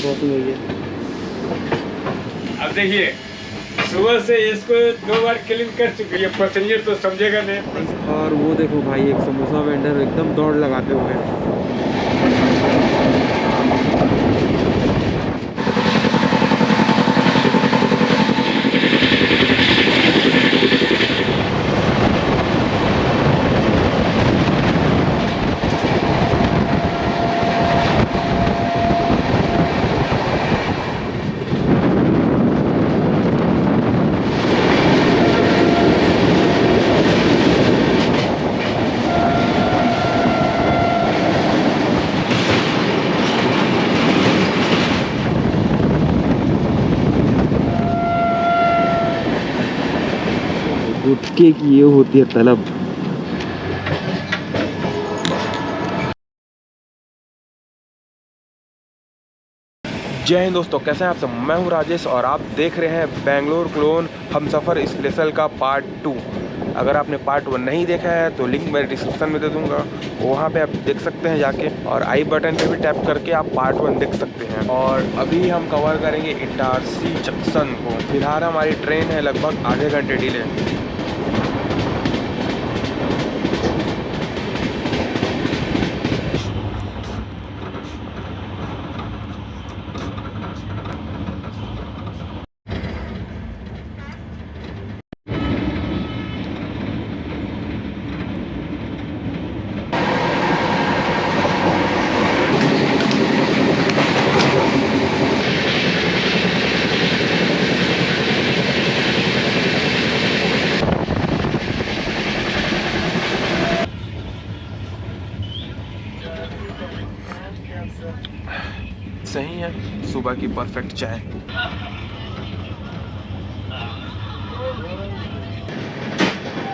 Crossing हुई है। अब देखिए सुबह से इसको 2 बार क्लीन कर चुके हैं, पैसेंजर तो समझेगा नहीं। और वो देखो भाई, एक समोसा वेंडर एकदम दौड़ लगाते हुए। गुटके की ये होती है तलब। जय हिंद दोस्तों, कैसे हैं आप सब। मैं हूं राजेश और आप देख रहे हैं बेंगलोर क्लोन हमसफ़र स्पेशल का पार्ट 2। अगर आपने पार्ट 1 नहीं देखा है तो लिंक मैं डिस्क्रिप्शन में दे दूंगा, वहां पे आप देख सकते हैं जाके, और आई बटन पे भी टैप करके आप पार्ट 1 देख सकते हैं। और अभी हम कवर करेंगे इटारसी जंक्शन को। फिलहाल हमारी ट्रेन है लगभग आधे घंटे डिले। सही है, सुबह की परफेक्ट चाय।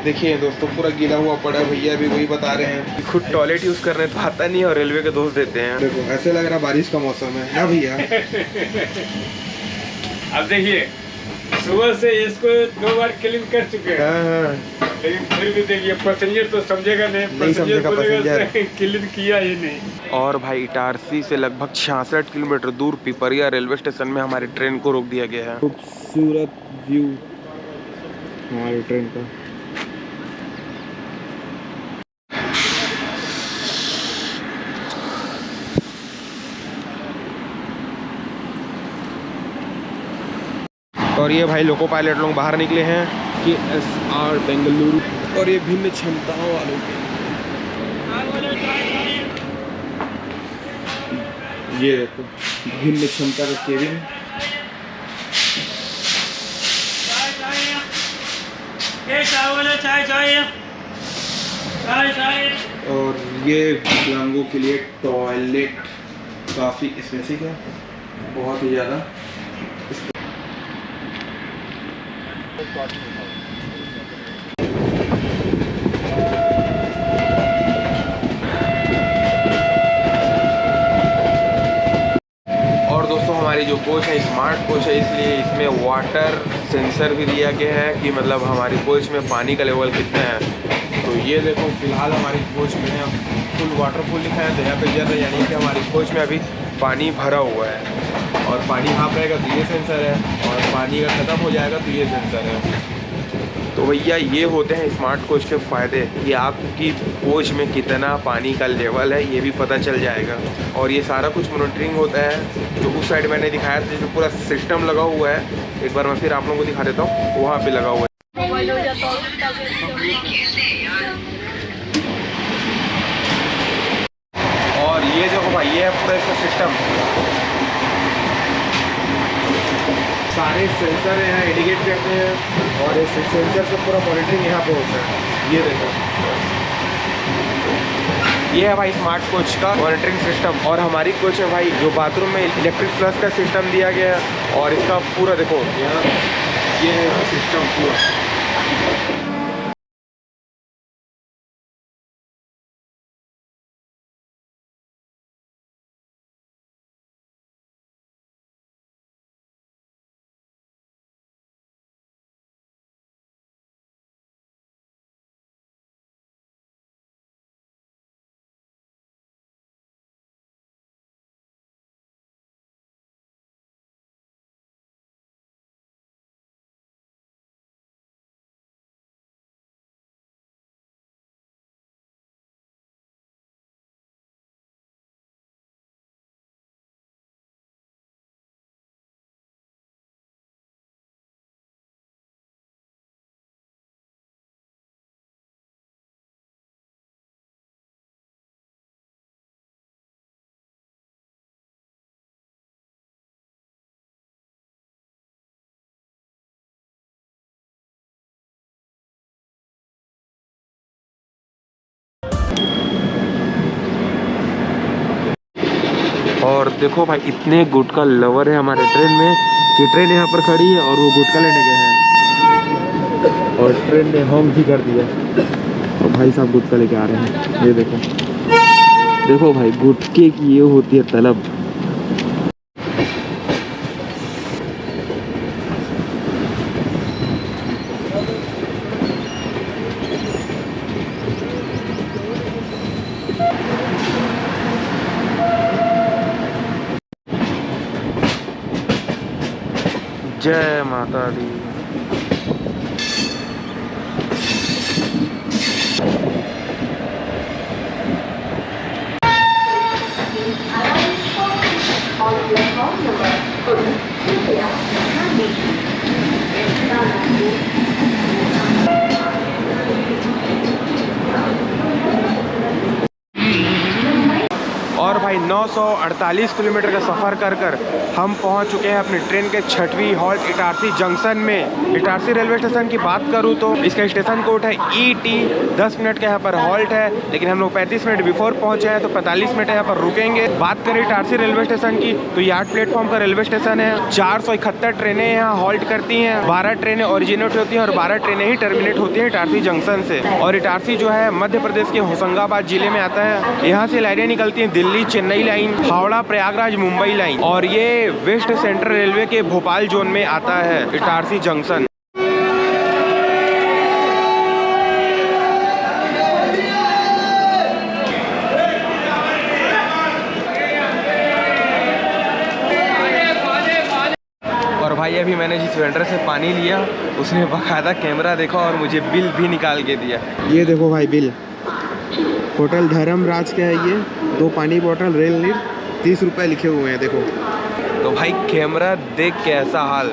देखिए दोस्तों, पूरा गीला हुआ पड़ा है। भैया भी वही बता रहे हैं कि खुद टॉयलेट यूज करने तो आता नहीं और रेलवे के दोष देते हैं। देखो ऐसे लग रहा बारिश का मौसम है ना भैया। अब देखिए सुबह से इसको 2 बार क्लीन कर चुके हैं। हाँ। लेकिन फिर भी देखिए पैसेंजर तो समझेगा नहीं, समझेगा पैसेंजर। क्लीन किया ही नहीं। और भाई इटारसी से लगभग 66 किलोमीटर दूर पिपरिया रेलवे स्टेशन में हमारी ट्रेन को रोक दिया गया है। खूबसूरत व्यू हमारी ट्रेन का। और ये भाई लोको पायलट लोग बाहर निकले हैं कि KSR बेंगलुरु, और ये भिन्न क्षमताओं वालों के। ये देखो भिन्न क्षमता का केबिन। और ये विकलांगों के लिए टॉयलेट काफ़ी स्पेसिफिक है, बहुत ही ज़्यादा। और दोस्तों हमारी जो कोच है स्मार्ट कोच है, इसलिए इसमें वाटर सेंसर भी दिया गया है कि मतलब हमारी कोच में पानी का लेवल कितना है। तो ये देखो फिलहाल हमारी कोच में है फुल वाटरफुल लिखा है, तो यहाँ पे जल यानी कि हमारी कोच में अभी पानी भरा हुआ है। और पानी यहाँ पर रहेगा तो ये सेंसर है, और पानी अगर ख़त्म हो जाएगा तो ये सेंसर है। तो भैया ये होते हैं स्मार्ट कोच के फ़ायदे कि आपकी कोच में कितना पानी का लेवल है ये भी पता चल जाएगा। और ये सारा कुछ मॉनिटरिंग होता है। जो उस साइड मैंने दिखाया था जो पूरा सिस्टम लगा हुआ है, एक बार मैं फिर आप लोगों को दिखा देता हूँ, वहाँ पे लगा हुआ है। और ये देखो भाई, ये है पूरा इसका सिस्टम। सारे सेंसर यहाँ इंडिकेट करते हैं और इस सेंसर से पूरा मॉनिटरिंग यहाँ पे होता है। ये देखो, ये है भाई स्मार्ट कोच का मॉनिटरिंग सिस्टम। और हमारी कोच है भाई जो बाथरूम में इलेक्ट्रिक फ्लश का सिस्टम दिया गया है, और इसका पूरा देखो यहाँ ये है सिस्टम पूरा। और देखो भाई इतने गुटखा लवर है हमारे ट्रेन में कि ट्रेन यहाँ पर खड़ी है और वो गुटखा लेने गए हैं और ट्रेन ने हॉर्न भी कर दिया और भाई साहब गुटखा लेके आ रहे हैं। ये देखो देखो भाई गुटखे की ये होती है तलब। जय माता दी। और भाई 948 किलोमीटर का सफ़र कर कर हम पहुंच चुके हैं अपनी ट्रेन के 6वीं हॉल्ट इटारसी जंक्शन में। इटारसी रेलवे स्टेशन की बात करूं तो इसका स्टेशन कोड है ET। 10 मिनट का यहाँ पर हॉल्ट है, लेकिन हम लोग 35 मिनट बिफोर पहुंचे हैं तो 45 मिनट यहाँ पर रुकेंगे। बात करें इटारसी रेलवे स्टेशन की तो ये 8 प्लेटफॉर्म का रेलवे स्टेशन है। 471 ट्रेनें यहाँ हॉल्ट करती हैं। 12 ट्रेनें ओरिजिनेट होती हैं और 12 ट्रेनें ही टर्मिनेट होती हैं इटारसी जंक्शन से। और इटारसी जो है मध्य प्रदेश के होशंगाबाद जिले में आता है। यहाँ से लाइनें निकलती हैं दिल्ली चेन्नई लाइन, हावड़ा प्रयागराज मुंबई लाइन, और ये वेस्ट सेंट्रल रेलवे के भोपाल जोन में आता है इटारसी जंक्शन। और भाई अभी मैंने जिस वेंडर से पानी लिया उसने बाकायदा कैमरा देखा और मुझे बिल भी निकाल के दिया। ये देखो भाई बिल, होटल धर्मराज का है ये। 2 पानी बोतल रेल नीर 30 रुपये लिखे हुए हैं देखो। तो भाई कैमरा देख के ऐसा हाल,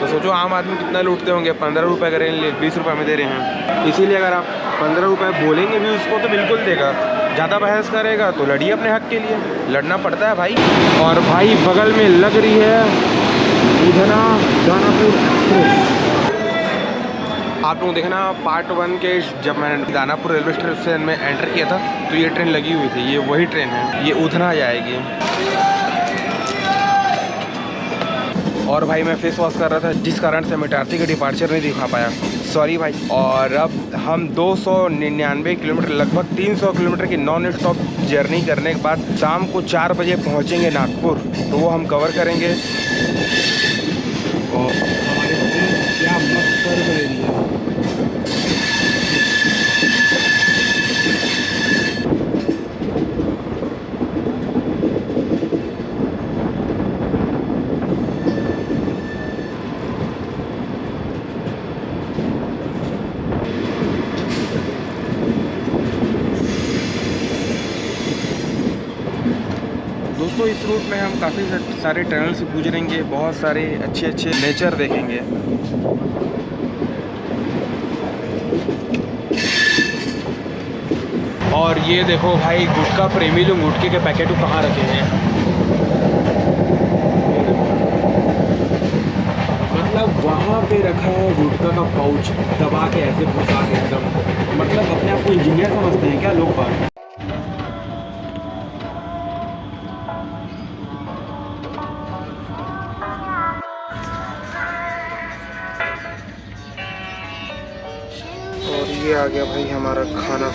तो सोचो आम आदमी कितना लूटते होंगे। 15 रुपये का रेल नीर 20 रुपये में दे रहे हैं। इसीलिए अगर आप 15 रुपये बोलेंगे भी उसको तो बिल्कुल देगा। ज़्यादा बहस करेगा तो लड़िए अपने हक के लिए, लड़ना पड़ता है भाई। और भाई बगल में लग रही है उधना दानापुर एक्सप्रेस। आप लोग देखना पार्ट 1 के जब मैंने दानापुर रेलवे स्टेशन में एंटर किया था तो ये ट्रेन लगी हुई थी। ये वही ट्रेन है, ये उधना जाएगी। और भाई मैं फेस वॉश कर रहा था जिस कारण से मैं इटारसी का डिपार्चर नहीं दिखा पाया, सॉरी भाई। और अब हम 299 किलोमीटर लगभग 300 किलोमीटर की नॉन स्टॉप जर्नी करने के बाद शाम को 4 बजे पहुँचेंगे नागपुर, तो वो हम कवर करेंगे। और क्या मस्त कर दोस्तों इस रूट में हम काफ़ी सारे टनल से गुजरेंगे, बहुत सारे अच्छे अच्छे नेचर देखेंगे। और ये देखो भाई गुटखा प्रेमी लोग गुटखे के पैकेट कहाँ रखे हैं। मतलब वहाँ पे रखा है गुटखा का पाउच दबा के ऐसे घुसा के एकदम, मतलब अपने आप को इंजीनियर समझते हैं क्या लोग बात। और ये आ गया भाई हमारा खाना।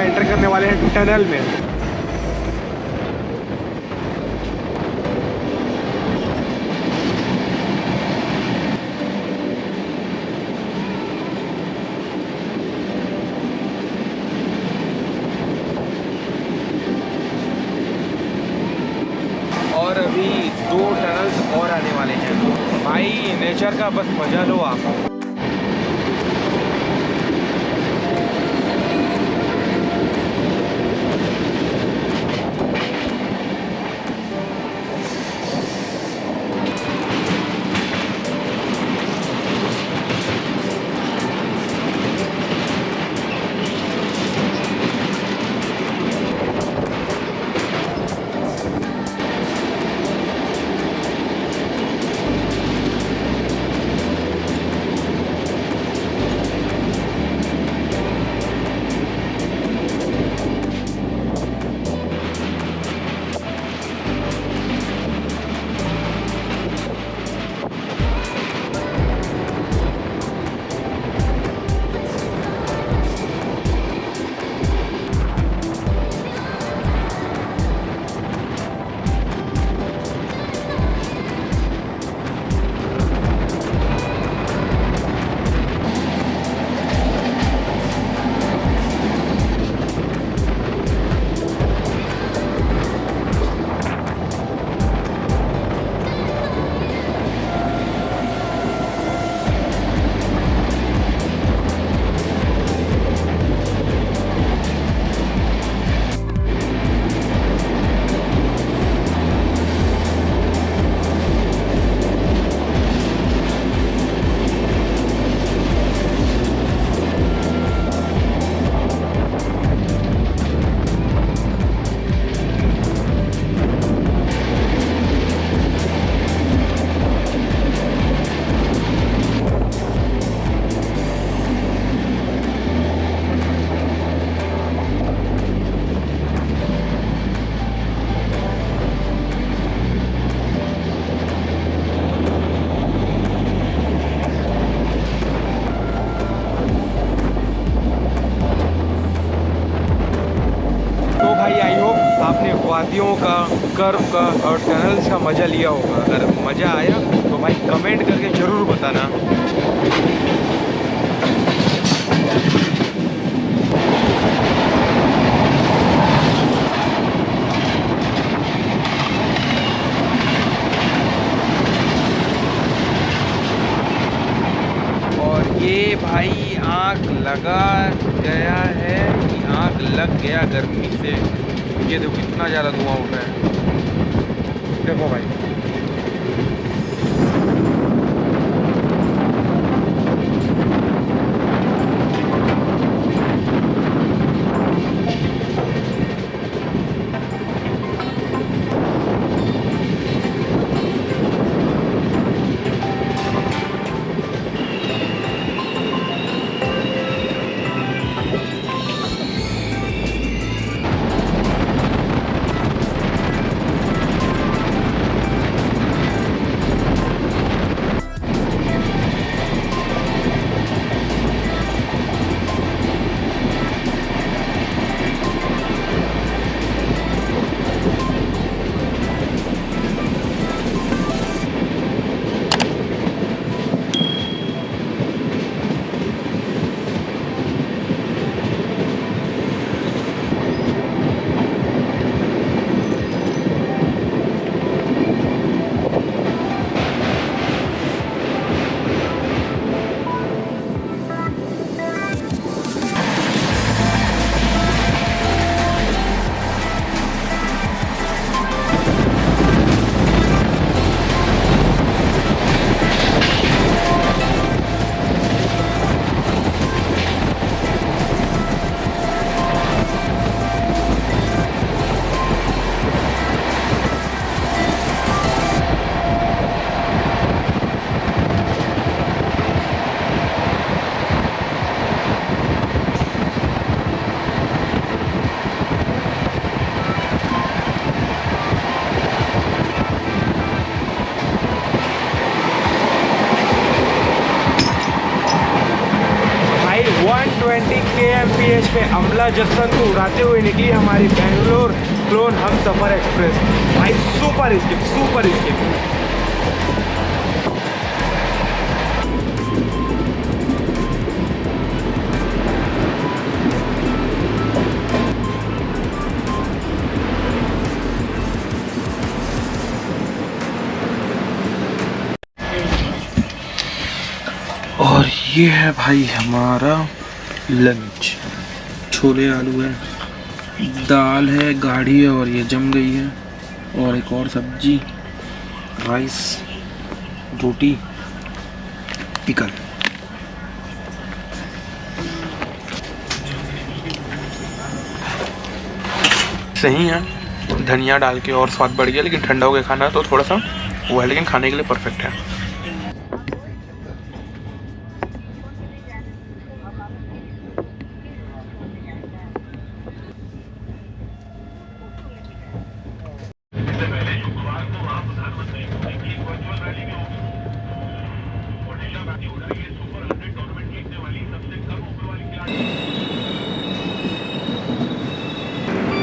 एंटर करने वाले हैं टनल में। और अभी 2 टनल्स और आने वाले हैं। भाई नेचर का बस मजा लो आप। आपने वादियों का, कर्व का और टनल्स का मज़ा लिया होगा। अगर मज़ा आया तो भाई कमेंट करके ज़रूर बताना। और ये भाई आग लगा गया है कि आग लग गया गर्मी से। ये देखो कितना ज़्यादा धुआं उठ रहा है। देखो भाई AMPH में अमला जंक्शन को उड़ाते हुए निकली हमारी बेंगलोर क्लोन हमसफर एक्सप्रेस। भाई सुपर स्किप, सुपर स्किप। और ये है भाई हमारा लंच। छोले आलू है, दाल है, गाढ़ी है और ये जम गई है, और एक और सब्जी, राइस, रोटी, पिकल। सही है, धनिया डाल के और स्वाद बढ़ गया, लेकिन ठंडा हो गया खाना तो थोड़ा सा वो है, लेकिन खाने के लिए परफेक्ट है।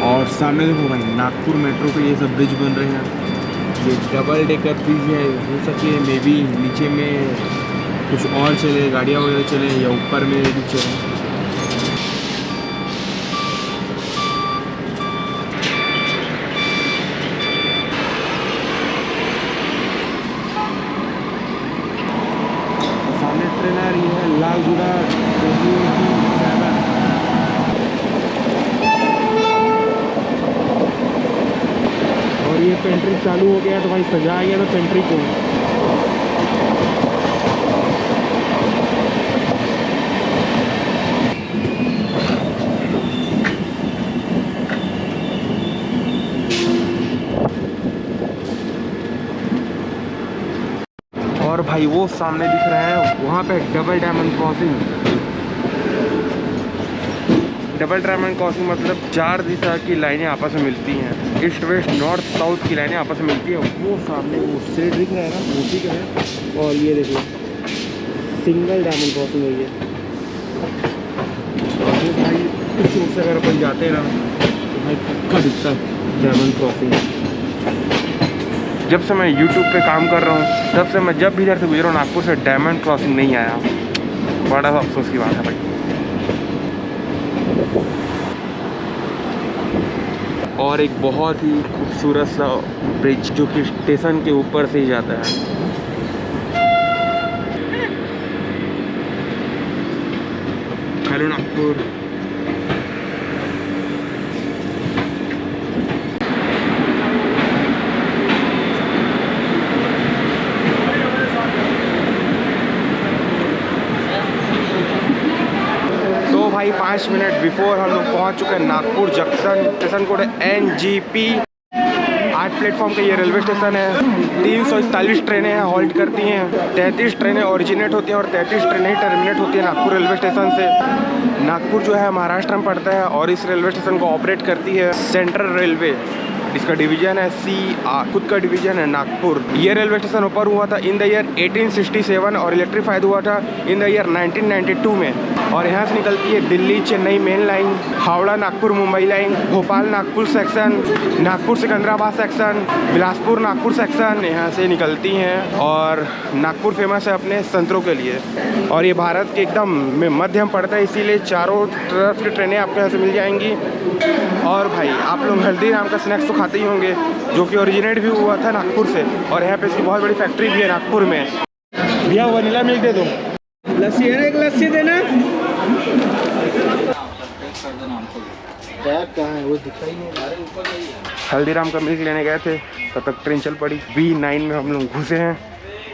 और सामने देखो भाई, नागपुर मेट्रो पे ये सब ब्रिज बन रहे हैं। ये डबल डेकर ब्रिज है, हो सके मे बी नीचे में कुछ और चले, गाड़ियाँ वगैरह चले, या ऊपर में भी चले। सामने ट्रेन आ रही है लालगुड़ा 2087। और ये पेंट्री चालू हो गया तो भाई सजा गया तो पेंट्री को। और भाई वो सामने दिख रहा है, वहाँ पे double diamond crossing. Double diamond crossing मतलब 4 दिशा की लाइनें आपस में मिलती हैं, ईस्ट वेस्ट नॉर्थ साउथ की लाइनें आपस में मिलती हैं। वो सामने वो स्ट्रेट दिख रहा है ना, उसी का है। और ये देखिए सिंगल डायमंड क्रॉसिंग है ये। और वो भाई इस रोड से अगर अपन जाते हैं ना तो भाई पक्का दिखता है डायमंड क्रॉसिंग। जब से मैं YouTube पे काम कर रहा हूँ तब से मैं जब भी इधर से गुजरा हूँ नागपुर से, डायमंड क्रॉसिंग नहीं आया। बड़ा सा अफसोस की बात है भाई। और एक बहुत ही खूबसूरत सा ब्रिज जो कि स्टेशन के ऊपर से ही जाता है। हेलो नागपुर। तो भाई 5 मिनट बिफोर हम लोग पहुंच चुके हैं नागपुर जंक्शन। स्टेशन कोड है NGP। 8 प्लेटफॉर्म का ये रेलवे स्टेशन है। 341 ट्रेनें हैं, हॉल्ट करती हैं। 33 ट्रेनें ओरिजिनेट होती हैं और 33 ट्रेनें ही टर्मिनेट होती हैं नागपुर रेलवे स्टेशन से। नागपुर जो है महाराष्ट्र में पड़ता है और इस रेलवे स्टेशन को ऑपरेट करती है सेंट्रल रेलवे। इसका डिवीजन है CR, खुद का डिवीजन है नागपुर। ये रेलवे स्टेशन ओपन हुआ था इन द ईयर 1867 और इलेक्ट्रीफाइड हुआ था इन द ईयर 1992 में। और यहाँ से निकलती है Delhi Chennai main line, Howrah Nagpur Mumbai line, Bhopal Nagpur section, Nagpur Secunderabad section, Bilaspur Nagpur section यहाँ से निकलती हैं। और नागपुर फेमस है अपने संतरों के लिए। और ये भारत के एकदम में मध्य में पड़ता है, इसीलिए चारों तरफ की ट्रेनें आपको यहाँ से मिल जाएंगी। और भाई आप लोग हल्दीराम का स्नैक्स तो खाते ही होंगे, जो कि ओरिजिनेट भी हुआ था नागपुर से, और यहाँ पे इसकी बहुत बड़ी फैक्ट्री भी है नागपुर में। भैया वनीला मिल्क दे दो। लस्सी है ना, एक लस्सी देना। कहाँ है वो, दिखाई नहीं। हल्दीराम का मिल्क लेने गए थे, तब तक ट्रेन चल पड़ी। B9 में हम लोग घुसे हैं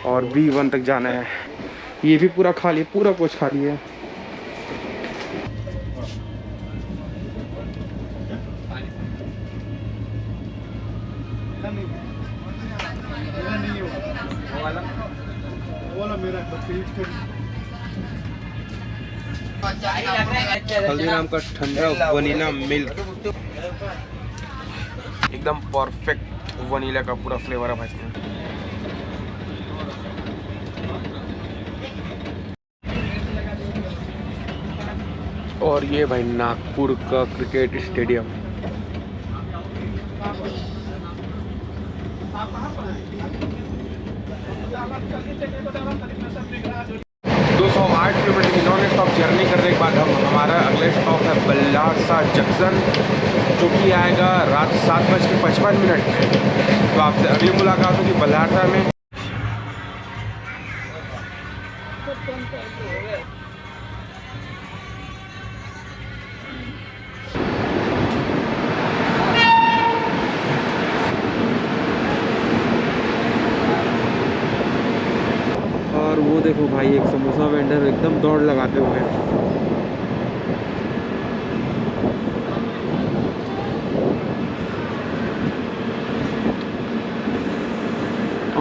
और B1 तक जाना है। ये भी पूरा खाली, पूरा कुछ खाली है। हल्दीराम का ठंडा वनीला मिल्क एकदम परफेक्ट वनीला का पूरा फ्लेवर है भाई इसमें। और ये भाई नागपुर का क्रिकेट स्टेडियम। दो 208 किलोमीटर की नॉन स्टॉप जर्नी करने के बाद हम हमारा अगला स्टॉप है बल्लारसा जंक्शन, जो कि आएगा रात 7:55 में। तो आपसे अगली मुलाकात होगी बल्लारसा में। और वो देखो भाई, एक समोसा वेंडर एकदम दौड़ लगाते हुए।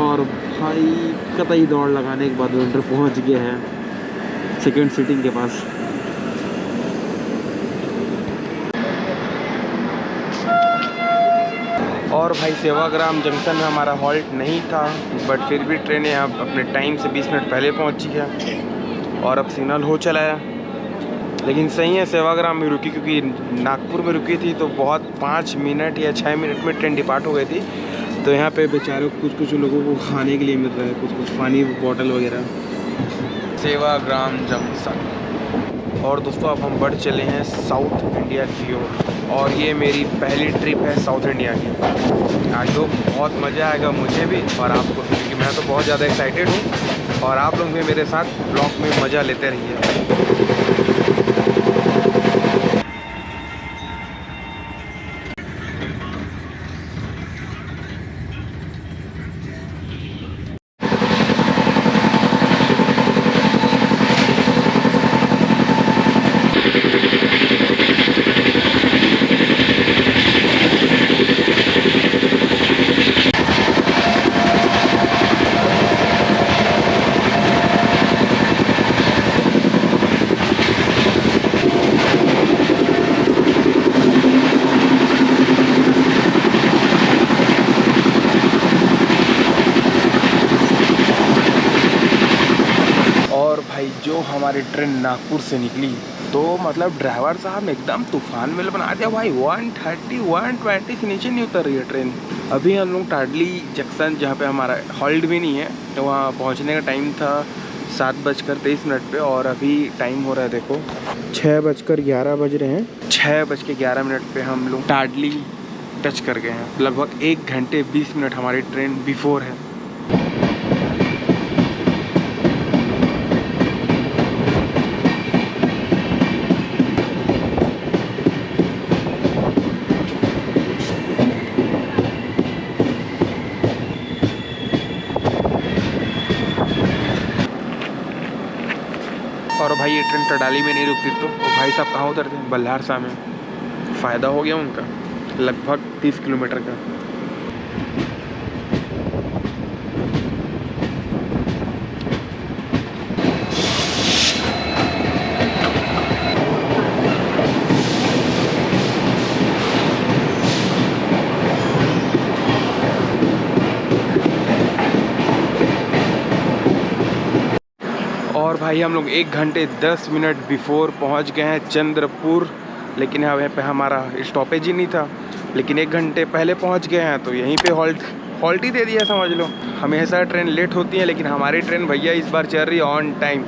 और भाई कतई दौड़ लगाने के बाद वेंडर पहुंच गए हैं सेकंड सीटिंग के पास। और भाई सेवाग्राम जंक्शन में हमारा हॉल्ट नहीं था, बट फिर भी ट्रेन यहाँ अपने टाइम से 20 मिनट पहले पहुँची है और अब सिग्नल हो चला है। लेकिन सही है, सेवाग्राम में रुकी, क्योंकि नागपुर में रुकी थी तो बहुत 5 मिनट या 6 मिनट में ट्रेन डिपार्ट हो गई थी। तो यहाँ पे बेचारों कुछ लोगों को खाने के लिए मिल रहा है, कुछ पानी बॉटल वगैरह। सेवाग्राम जंक्शन। और दोस्तों अब हम बढ़ चले हैं साउथ इंडिया की ओर, और ये मेरी पहली ट्रिप है साउथ इंडिया की। आई होप बहुत मज़ा आएगा मुझे भी और आपको भी, क्योंकि मैं तो बहुत ज़्यादा एक्साइटेड हूँ और आप लोग भी मेरे साथ ब्लॉग में मज़ा लेते रहिए। जो हमारी ट्रेन नागपुर से निकली तो मतलब ड्राइवर साहब ने एकदम तूफान में बना दिया भाई। 130 120 से नीचे नहीं उतर रही है ट्रेन। अभी हम लोग टाडली जंक्शन, जहाँ पे हमारा हॉल्ट भी नहीं है, तो वहाँ पहुँचने का टाइम था 7:23 पे, और अभी टाइम हो रहा है देखो 6:11 बज रहे हैं। 6:11 पे हम लोग टाडली टच कर गए हैं। लगभग 1 घंटे 20 मिनट हमारी ट्रेन बिफोर है। और भाई ये ट्रेन टडाली में नहीं रुकती तो भाई साहब कहाँ उतरते हैं? बल्लारसा में। फ़ायदा हो गया उनका, लगभग 30 किलोमीटर का। और भाई हम लोग 1 घंटे 10 मिनट बिफोर पहुंच गए हैं चंद्रपुर, लेकिन यहाँ पे हमारा स्टॉपेज ही नहीं था। लेकिन 1 घंटे पहले पहुंच गए हैं तो यहीं पे हॉल्ट ही दे दिया समझ लो। हमेशा ट्रेन लेट होती है, लेकिन हमारी ट्रेन भैया इस बार चल रही है ऑन टाइम,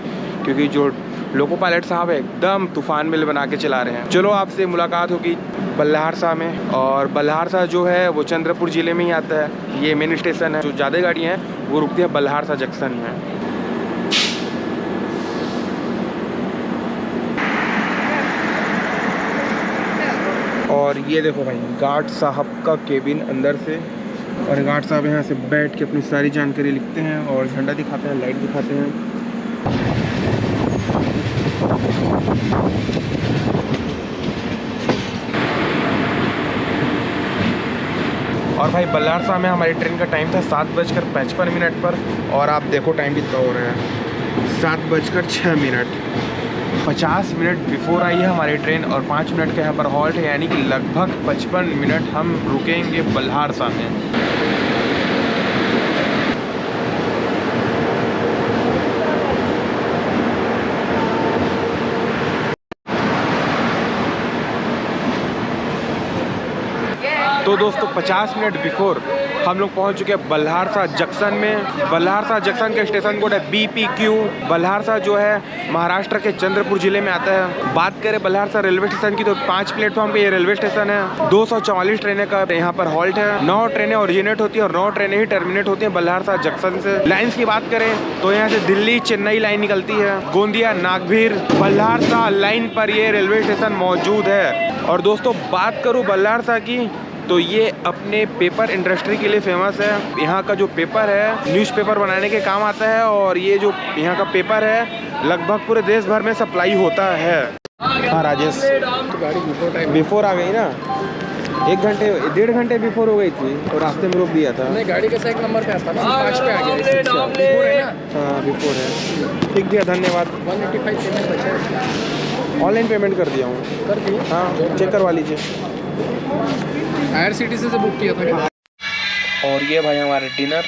क्योंकि जो लोको पायलट साहब है एकदम तूफान में बना के चला रहे हैं। चलो आपसे मुलाकात होगी बल्लारसा में। और बल्लारसा जो है वो चंद्रपुर ज़िले में ही आता है, ये मेन स्टेशन है। जो ज़्यादा गाड़ियाँ हैं वो रुकती हैं बल्लारसा जंक्शन में। और ये देखो भाई गार्ड साहब का केबिन अंदर से, और गार्ड साहब यहाँ से बैठ के अपनी सारी जानकारी लिखते हैं और झंडा दिखाते हैं, लाइट दिखाते हैं। और भाई बल्लारसा में हमारी ट्रेन का टाइम था 7:55 पर, और आप देखो टाइम कितना हो रहा है, 7:06। 50 मिनट बिफोर आई है हमारी ट्रेन और 5 मिनट का यहाँ पर हॉल्ट है, यानी कि लगभग 55 मिनट हम रुकेंगे बल्लारसा में। तो दोस्तों 50 मिनट बिफोर हम लोग पहुंच चुके हैं बल्हारसा जंक्शन में। बल्हारसा जंक्शन के स्टेशन कोड है BPQ। बल्हारसा जो है महाराष्ट्र के चंद्रपुर जिले में आता है। बात करें बल्हारसा रेलवे स्टेशन की तो 5 प्लेटफॉर्म पे ये रेलवे स्टेशन है। 244 ट्रेनें का यहाँ पर हॉल्ट है। 9 ट्रेनें ओरिजिनेट होती है और 9 ट्रेनें ही टर्मिनेट होती हैं बल्हारसा जंक्शन से। लाइन्स की बात करें तो यहाँ से दिल्ली चेन्नई लाइन निकलती है। गोंदिया नागभीर बल्हारसा लाइन पर ये रेलवे स्टेशन मौजूद है। और दोस्तों बात करूँ बल्हारसा की तो ये अपने पेपर इंडस्ट्री के लिए फेमस है। यहाँ का जो पेपर है न्यूज़पेपर बनाने के काम आता है और ये जो यहाँ का पेपर है लगभग पूरे देश भर में सप्लाई होता है। हाँ राजेश, तो गाड़ी बिफोर आ गई ना, 1-1.5 घंटे बिफोर हो गई थी और रास्ते में रोक दिया था। नहीं, गाड़ी कैसा एक नंबर पे आता ना, 5 पे आ गया। बिफोर है ना? हाँ बिफोर है। ठीक है, धन्यवाद। 185 पेमेंट बचा है। ऑनलाइन पेमेंट कर दिया हूँ। कर दिए? हाँ चेक करवा लीजिए। IRCTC से बुक किया था क्या? और ये भाई हमारे डिनर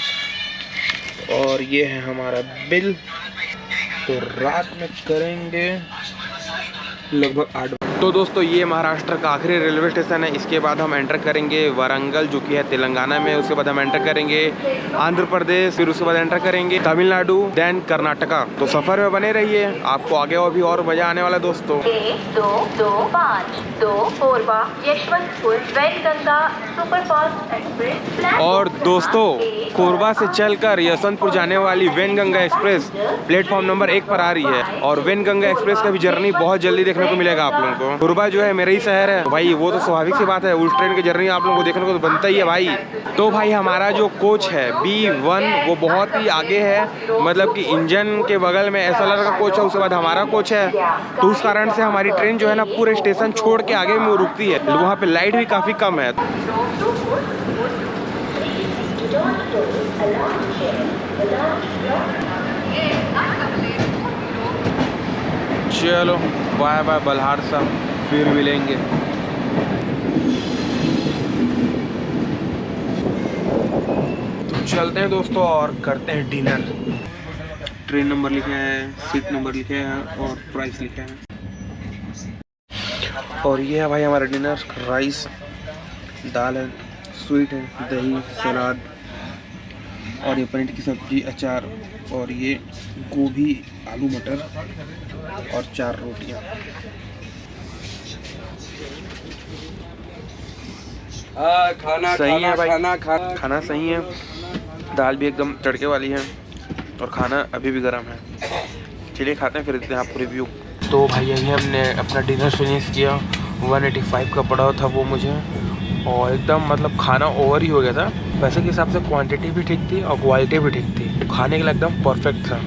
और ये है हमारा बिल। तो रात में करेंगे लगभग 8। तो दोस्तों ये महाराष्ट्र का आखिरी रेलवे स्टेशन है। इसके बाद हम एंटर करेंगे वारंगल जो कि है तेलंगाना में। उसके बाद हम एंटर करेंगे आंध्र प्रदेश, फिर उसके बाद एंटर करेंगे तमिलनाडु, देन कर्नाटका। तो सफर में बने रहिए, आपको आगे और भी और मजा आने वाला है दोस्तों। 2-2-5-2 कोरबा यशवंतपुर वैनगंगा सुपरफास्ट एक्सप्रेस। और दोस्तों कोरबा से चलकर यशवंतपुर जाने वाली वैनगंगा एक्सप्रेस प्लेटफॉर्म नंबर 1 पर आ रही है। और वैनगंगा एक्सप्रेस का भी जर्नी बहुत जल्दी देखने को मिलेगा आप लोगों को। कोरबा जो है मेरा ही शहर है भाई, वो तो स्वाभाविक सी बात है, उस ट्रेन की जर्नी आप लोगों को देखने को तो बनता ही है भाई। तो भाई हमारा जो कोच है B1 वो बहुत ही आगे है, मतलब कि इंजन के बगल में SLR का कोच है, उसके बाद हमारा कोच है। तो उस कारण से हमारी ट्रेन जो है ना पूरे स्टेशन छोड़ के आगे में रुकती है। वहाँ पे लाइट भी काफ़ी कम है। चलो बाय बाय बल्हारसा, फिर मिलेंगे। तो चलते हैं दोस्तों और करते हैं डिनर। ट्रेन नंबर लिखा है, सीट नंबर लिखा है और प्राइस लिखा है। और ये है भाई हमारा डिनर। राइस, दाल है, स्वीट है, दही, सलाद और ये पनीर की सब्जी, अचार और ये गोभी, आलू मटर और 4 रोटियां। खाना सही है भाई, खाना खाना सही है। दाल भी एकदम तड़के वाली है और खाना अभी भी गर्म है। चलिए खाते हैं फिर देते हैं आपको रिव्यू। तो भाई अभी हमने अपना डिनर फिनिश किया। 185 का पड़ा था वो मुझे, और एकदम मतलब खाना ओवर ही हो गया था। पैसे के हिसाब से क्वांटिटी भी ठीक थी और क्वालिटी भी ठीक थी। खाने के लिए एकदम परफेक्ट था।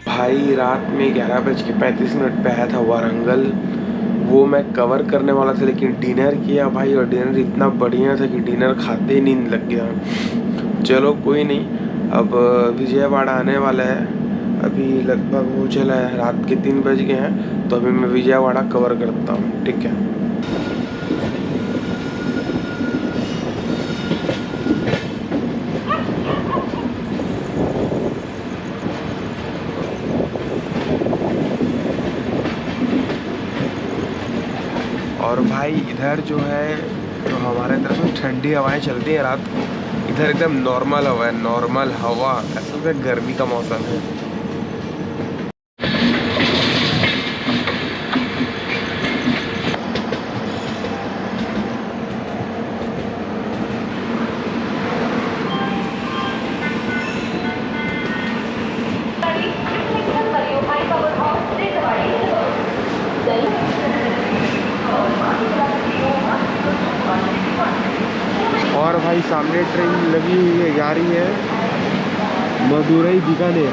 भाई रात में 11:35 पे आया था वारंगल। वो मैं कवर करने वाला था लेकिन डिनर किया भाई, और डिनर इतना बढ़िया था कि डिनर खाते ही नींद लग गया। चलो कोई नहीं, अब विजयवाड़ा आने वाला है। अभी लगभग वो चला है, रात के 3 बज गए हैं। तो अभी मैं विजयवाड़ा कवर करता हूँ, ठीक है। और भाई इधर जो है तो हमारे तरफ में ठंडी हवाएं चलती हैं रात को। इधर एकदम नॉर्मल हवा है, नॉर्मल हवा, असल में गर्मी का मौसम है। और भाई सामने ट्रेन लगी हुई है, जा रही है मदुरई बीकानेर।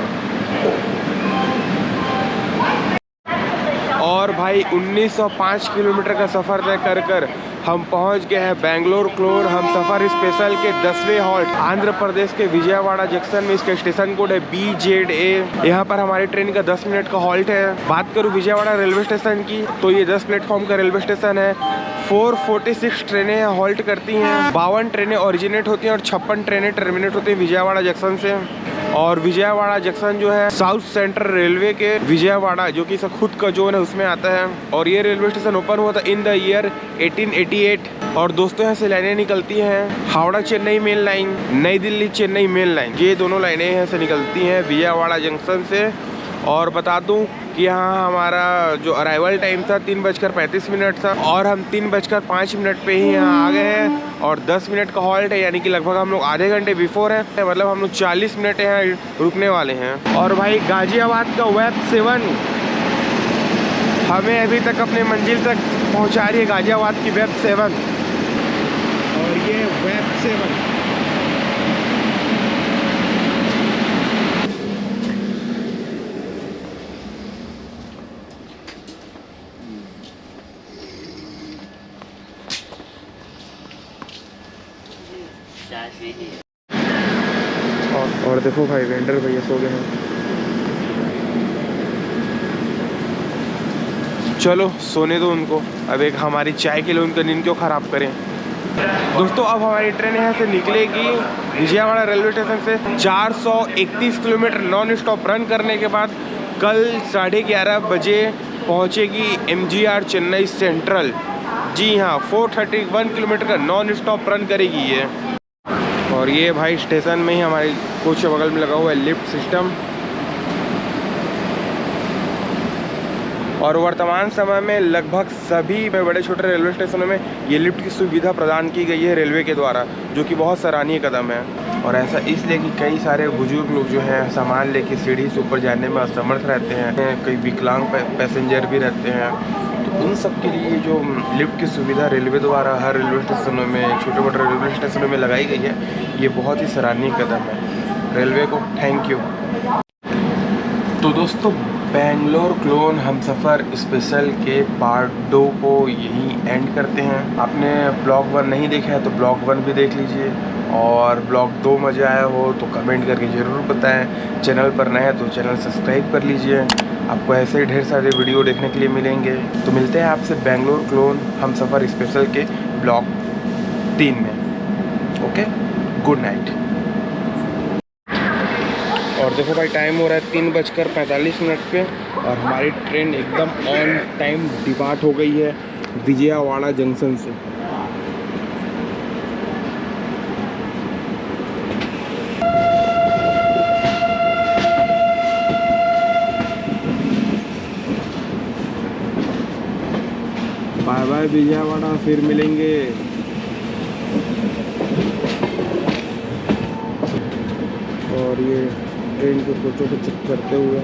और भाई 1905 किलोमीटर का सफ़र तय कर हम पहुंच गए हैं बेंगलोर क्लोन हम सफ़र स्पेशल के 10वें हॉल्ट आंध्र प्रदेश के विजयवाड़ा जंक्शन में। इसका स्टेशन कोड है BZA। यहाँ पर हमारी ट्रेन का 10 मिनट का हॉल्ट है। बात करूँ विजयवाड़ा रेलवे स्टेशन की तो ये 10 प्लेटफॉर्म का रेलवे स्टेशन है। 446 ट्रेनें यहाँ हॉल्ट करती हैं। 52 ट्रेनें ओरिजिनेट होती हैं और 56 ट्रेनें टर्मिनेट होती हैं विजयवाड़ा जंक्शन से। और विजयवाड़ा जंक्शन जो है साउथ सेंट्रल रेलवे के विजयवाड़ा जो कि इसका खुद का जोन है उसमें आता है। और ये रेलवे स्टेशन ओपन हुआ था इन द ईयर 1888। और दोस्तों यहाँ से लाइनें निकलती हैं हावड़ा चेन्नई मेल लाइन, नई दिल्ली चेन्नई मेल लाइन, ये दोनों लाइनें यहाँ से निकलती हैं विजयवाड़ा जंक्शन से। और बता दूं कि यहाँ हमारा जो अराइवल टाइम था 3:35 था और हम 3:05 पे ही यहाँ आ गए हैं। और 10 मिनट का हॉल्ट है यानी कि लगभग हम लोग आधे घंटे बिफोर हैं, मतलब हम लोग 40 मिनट यहाँ रुकने वाले हैं। और भाई गाजियाबाद का वेब 7 हमें अभी तक अपने मंजिल तक पहुँचा रही है, गाजियाबाद की वेब 7। और ये वेब 7 और देखो भाई वेंडर भैया सो गए हैं। चलो सोने दो उनको, अब एक हमारी चाय के लिए उनका नींद क्यों ख़राब करें। दोस्तों अब हमारी ट्रेन यहाँ से निकलेगी विजयवाड़ा रेलवे स्टेशन से 431 किलोमीटर नॉन स्टॉप रन करने के बाद कल 11:30 बजे पहुँचेगी MGR चेन्नई सेंट्रल। जी हाँ 431 किलोमीटर का नॉन स्टॉप रन करेगी ये। और ये भाई स्टेशन में ही हमारे कोच के बगल में लगा हुआ है लिफ्ट सिस्टम। और वर्तमान समय में लगभग सभी बड़े छोटे रेलवे स्टेशनों में ये लिफ्ट की सुविधा प्रदान की गई है रेलवे के द्वारा, जो कि बहुत सराहनीय कदम है। और ऐसा इसलिए कि कई सारे बुजुर्ग लोग जो हैं सामान लेके सीढ़ी से ऊपर जाने में असमर्थ रहते हैं, कई विकलांग पैसेंजर भी रहते हैं। तो उन सब के लिए जो लिफ्ट की सुविधा रेलवे द्वारा हर रेलवे स्टेशनों में, छोटे मोटे रेलवे स्टेशनों में लगाई गई है, ये बहुत ही सराहनीय कदम है। रेलवे को थैंक यू। तो दोस्तों बेंगलोर क्लोन हम सफ़र स्पेशल के पार्ट 2 को यहीं एंड करते हैं। आपने ब्लॉग 1 नहीं देखा है तो ब्लॉग 1 भी देख लीजिए, और ब्लॉग 2 मज़ा आया हो तो कमेंट करके ज़रूर बताएं। चैनल पर नए हैं तो चैनल सब्सक्राइब कर लीजिए, आपको ऐसे ही ढेर सारे वीडियो देखने के लिए मिलेंगे। तो मिलते हैं आपसे बेंगलोर क्लोन हम सफ़र स्पेशल के ब्लॉग 3 में। Okay, good night. और देखो भाई टाइम हो रहा है 3:45 पे और हमारी ट्रेन एकदम ऑन टाइम डिपार्ट हो गई है विजयवाड़ा जंक्शन से। बाय बाय विजयवाड़ा, फिर मिलेंगे। और ये ट्रेन के कोचों को चेक करते हुए